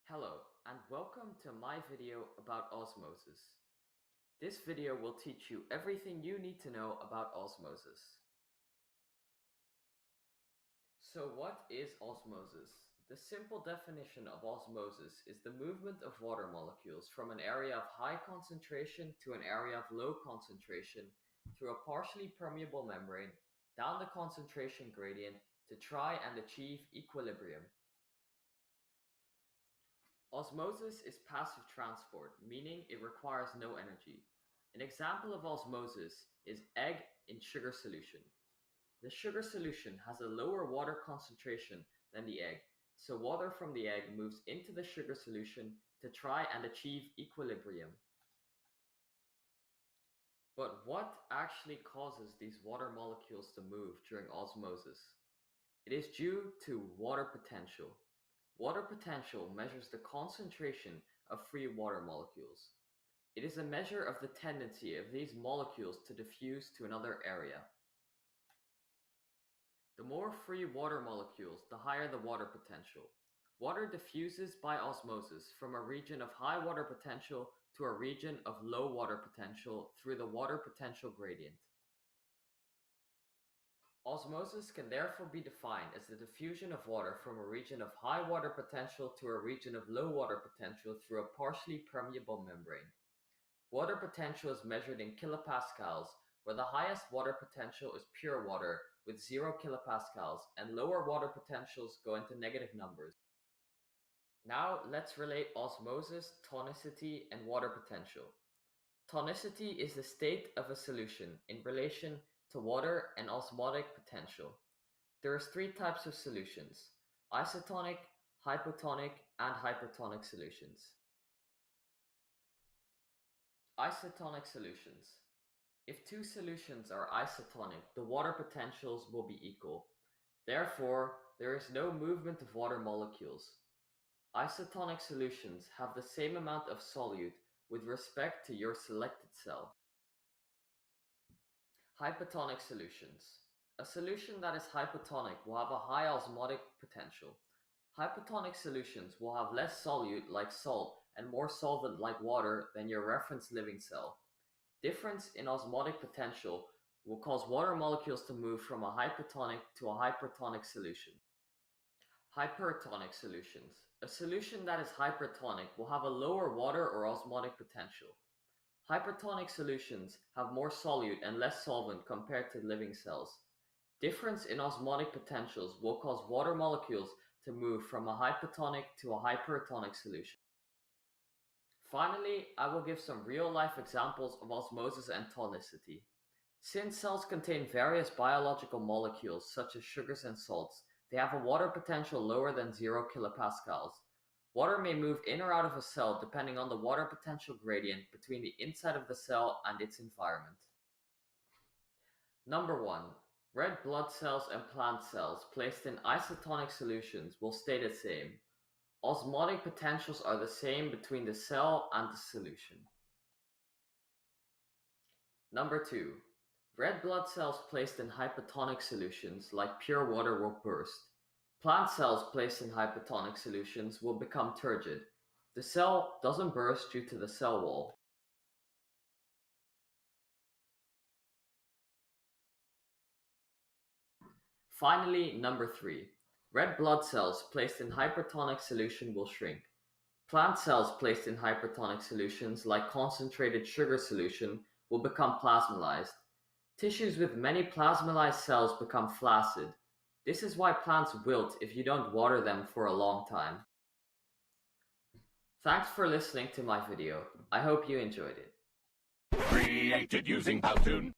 Hello, and welcome to my video about osmosis. This video will teach you everything you need to know about osmosis. So what is osmosis? The simple definition of osmosis is the movement of water molecules from an area of high concentration to an area of low concentration through a partially permeable membrane down the concentration gradient to try and achieve equilibrium. Osmosis is passive transport, meaning it requires no energy. An example of osmosis is egg in sugar solution. The sugar solution has a lower water concentration than the egg, so water from the egg moves into the sugar solution to try and achieve equilibrium. But what actually causes these water molecules to move during osmosis? It is due to water potential. Water potential measures the concentration of free water molecules. It is a measure of the tendency of these molecules to diffuse to another area. The more free water molecules, the higher the water potential. Water diffuses by osmosis from a region of high water potential to a region of low water potential through the water potential gradient. Osmosis can therefore be defined as the diffusion of water from a region of high water potential to a region of low water potential through a partially permeable membrane. Water potential is measured in kilopascals, where the highest water potential is pure water with 0 kilopascals, and lower water potentials go into negative numbers. Now let's relate osmosis, tonicity, and water potential. Tonicity is the state of a solution in relation to water and osmotic potential. There are 3 types of solutions: isotonic, hypotonic, and hypertonic solutions. Isotonic solutions. If 2 solutions are isotonic, the water potentials will be equal. Therefore, there is no movement of water molecules. Isotonic solutions have the same amount of solute with respect to your selected cell. Hypotonic solutions. A solution that is hypotonic will have a high osmotic potential. Hypotonic solutions will have less solute like salt and more solvent like water than your reference living cell. Difference in osmotic potential will cause water molecules to move from a hypotonic to a hypertonic solution. Hypertonic solutions. A solution that is hypertonic will have a lower water or osmotic potential. Hypertonic solutions have more solute and less solvent compared to living cells. Difference in osmotic potentials will cause water molecules to move from a hypotonic to a hypertonic solution. Finally, I will give some real-life examples of osmosis and tonicity. Since cells contain various biological molecules such as sugars and salts, they have a water potential lower than 0 kilopascals. Water may move in or out of a cell depending on the water potential gradient between the inside of the cell and its environment. Number 1. Red blood cells and plant cells placed in isotonic solutions will stay the same. Osmotic potentials are the same between the cell and the solution. Number 2. Red blood cells placed in hypotonic solutions like pure water will burst. Plant cells placed in hypotonic solutions will become turgid. The cell doesn't burst due to the cell wall. Finally, number 3. Red blood cells placed in hypertonic solution will shrink. Plant cells placed in hypertonic solutions like concentrated sugar solution will become plasmolysed. Tissues with many plasmolysed cells become flaccid. This is why plants wilt if you don't water them for a long time. Thanks for listening to my video. I hope you enjoyed it. Created using Powtoon.